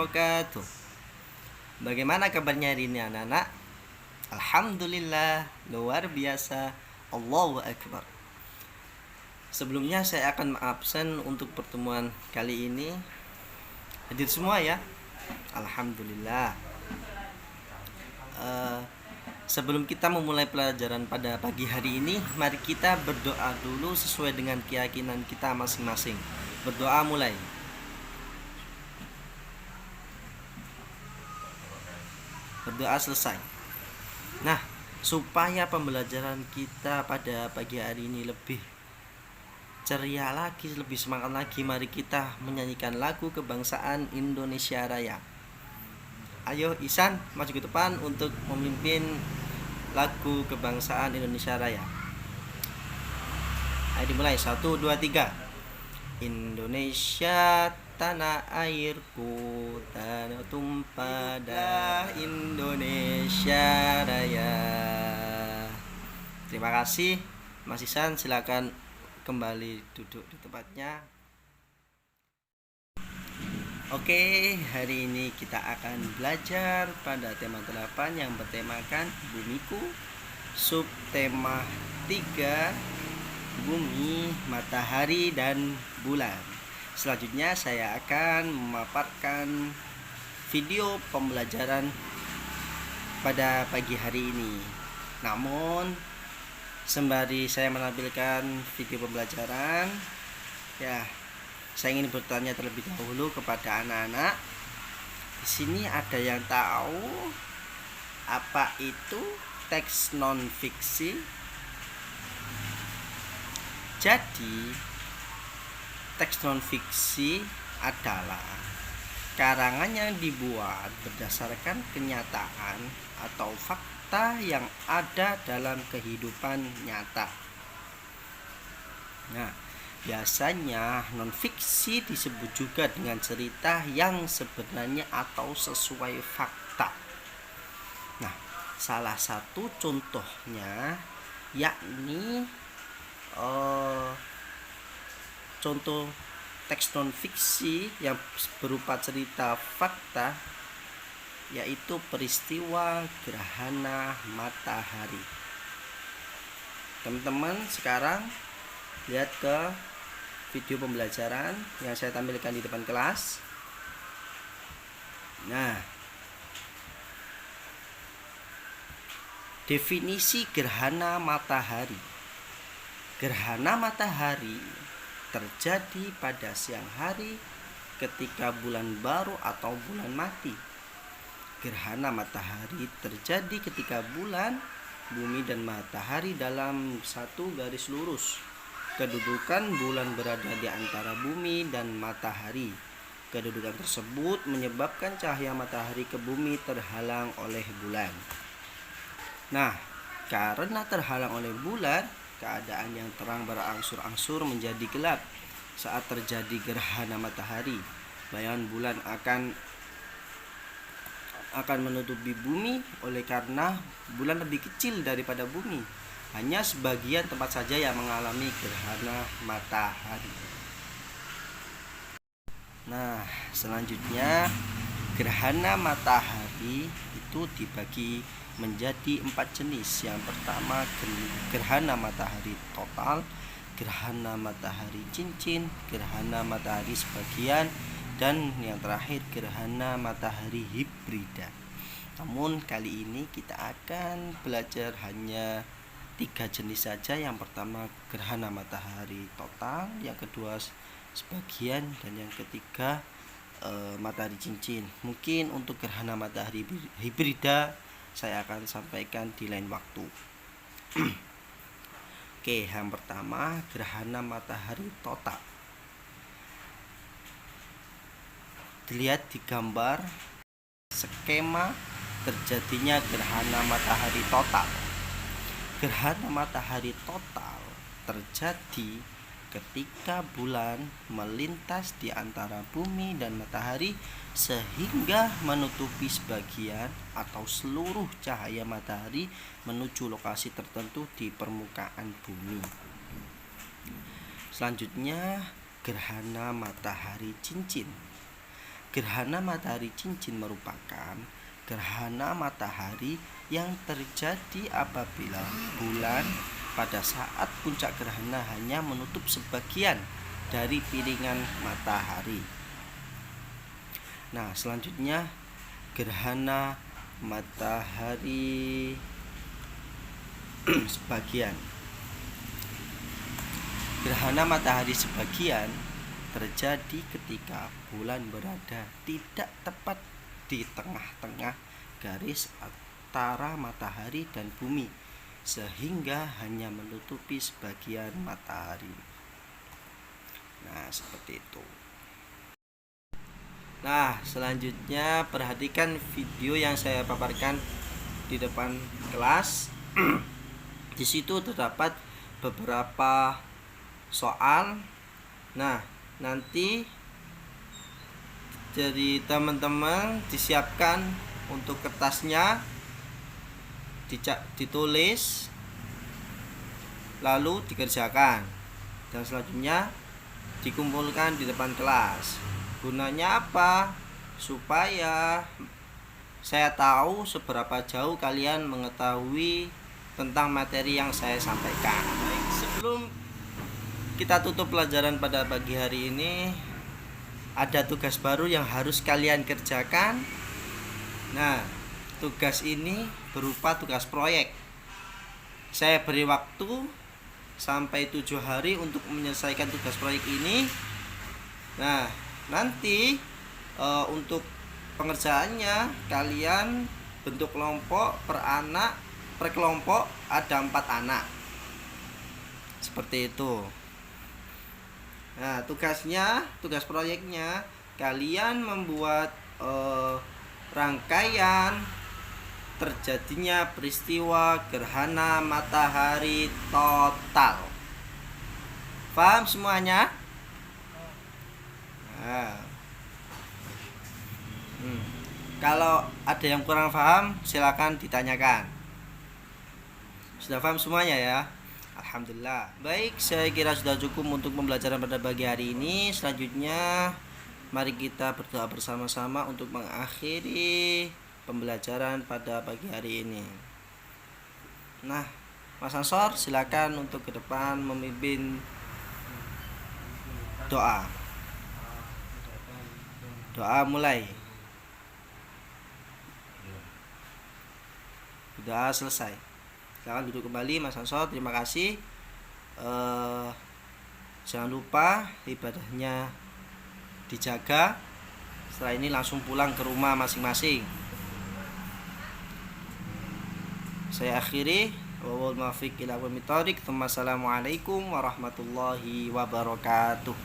wabarakatuh. Bagaimana kabarnya hari ini anak-anak? Alhamdulillah, luar biasa. Allahu Akbar. Sebelumnya saya akan absen untuk pertemuan kali ini. Hadir semua ya? Alhamdulillah. Sebelum kita memulai pelajaran pada pagi hari ini, mari kita berdoa dulu sesuai dengan keyakinan kita masing-masing. Berdoa mulai. Berdoa selesai. Nah, supaya pembelajaran kita pada pagi hari ini lebih ceria lagi, lebih semangat lagi, mari kita menyanyikan lagu kebangsaan Indonesia Raya. Ayo Ihsan, maju ke depan untuk memimpin lagu kebangsaan Indonesia Raya. Ayo dimulai, 1, 2, 3. Indonesia tanah airku, tanah tumpah darah Indonesia Raya. Terima kasih Mas Ihsan, silakan kembali duduk di tempatnya. Oke, hari ini kita akan belajar pada tema 8 yang bertemakan bumiku. Subtema 3, bumi, matahari, dan bulan. Selanjutnya saya akan memaparkan video pembelajaran pada pagi hari ini. Namun sembari saya menampilkan video pembelajaran, saya ingin bertanya terlebih dahulu kepada anak-anak. Di sini ada yang tahu apa itu teks non fiksi? Jadi, teks non fiksi adalah karangan yang dibuat berdasarkan kenyataan atau fakta yang ada dalam kehidupan nyata. Nah, biasanya non-fiksi disebut juga dengan cerita yang sebenarnya atau sesuai fakta. Nah, salah satu contohnya yakni contoh teks non-fiksi yang berupa cerita fakta yaitu peristiwa gerhana matahari. Teman-teman sekarang lihat ke video pembelajaran yang saya tampilkan di depan kelas. Nah, definisi gerhana matahari. Gerhana matahari terjadi pada siang hari ketika bulan baru atau bulan mati. Gerhana matahari terjadi ketika bulan, bumi, dan matahari dalam satu garis lurus. Kedudukan bulan berada di antara bumi dan matahari. Kedudukan tersebut menyebabkan cahaya matahari ke bumi terhalang oleh bulan. Nah, karena terhalang oleh bulan, keadaan yang terang berangsur-angsur menjadi gelap saat terjadi gerhana matahari. Bayangan bulan akan menutupi bumi oleh karena bulan lebih kecil daripada bumi. Hanya sebagian tempat saja yang mengalami gerhana matahari. Nah, selanjutnya gerhana matahari itu dibagi menjadi 4 jenis. Yang pertama gerhana matahari total, gerhana matahari cincin, gerhana matahari sebagian, dan yang terakhir gerhana matahari hibrida. Namun kali ini kita akan belajar hanya 3 jenis saja. Yang pertama gerhana matahari total, yang kedua sebagian, dan yang ketiga matahari cincin. Mungkin untuk gerhana matahari hibrida saya akan sampaikan di lain waktu. Oke, yang pertama gerhana matahari total. Dilihat di gambar skema terjadinya gerhana matahari total. Gerhana matahari total terjadi ketika bulan melintas di antara bumi dan matahari sehingga menutupi sebagian atau seluruh cahaya matahari menuju lokasi tertentu di permukaan bumi. Selanjutnya gerhana matahari cincin. Gerhana matahari cincin merupakan gerhana matahari yang terjadi apabila bulan pada saat puncak gerhana hanya menutup sebagian dari piringan matahari. Nah, selanjutnya gerhana matahari sebagian. Gerhana matahari sebagian terjadi ketika bulan berada tidak tepat di tengah-tengah garis antara matahari dan bumi, sehingga hanya menutupi sebagian matahari. Nah, seperti itu. Nah, selanjutnya perhatikan video yang saya paparkan di depan kelas. Di situ terdapat beberapa soal. Nah, nanti jadi teman-teman disiapkan untuk kertasnya, ditulis, lalu dikerjakan, dan selanjutnya dikumpulkan di depan kelas. Gunanya apa? Supaya saya tahu seberapa jauh kalian mengetahui tentang materi yang saya sampaikan. Baik, sebelum kita tutup pelajaran pada pagi hari ini, ada tugas baru yang harus kalian kerjakan. Nah, tugas ini berupa tugas proyek. Saya beri waktu sampai 7 hari untuk menyelesaikan tugas proyek ini. Nah, nanti untuk pengerjaannya kalian bentuk kelompok per anak, per kelompok ada 4 anak. Seperti itu. Nah, tugas proyeknya kalian membuat rangkaian terjadinya peristiwa gerhana matahari total. Paham semuanya? Nah. Kalau ada yang kurang paham, silakan ditanyakan. Sudah paham semuanya ya? Alhamdulillah. Baik, saya kira sudah cukup untuk pembelajaran pada pagi hari ini. Selanjutnya mari kita berdoa bersama-sama untuk mengakhiri pembelajaran pada pagi hari ini. Nah, Mas Ansor silakan untuk ke depan memimpin doa. Doa mulai. Sudah selesai. Silakan duduk kembali Mas Ansor. Terima kasih. Jangan lupa ibadahnya dijaga. Setelah ini langsung pulang ke rumah masing-masing. Saya akhiri. Wal muwaffiq ila aqwamit thoriq. Assalamualaikum warahmatullahi wabarakatuh.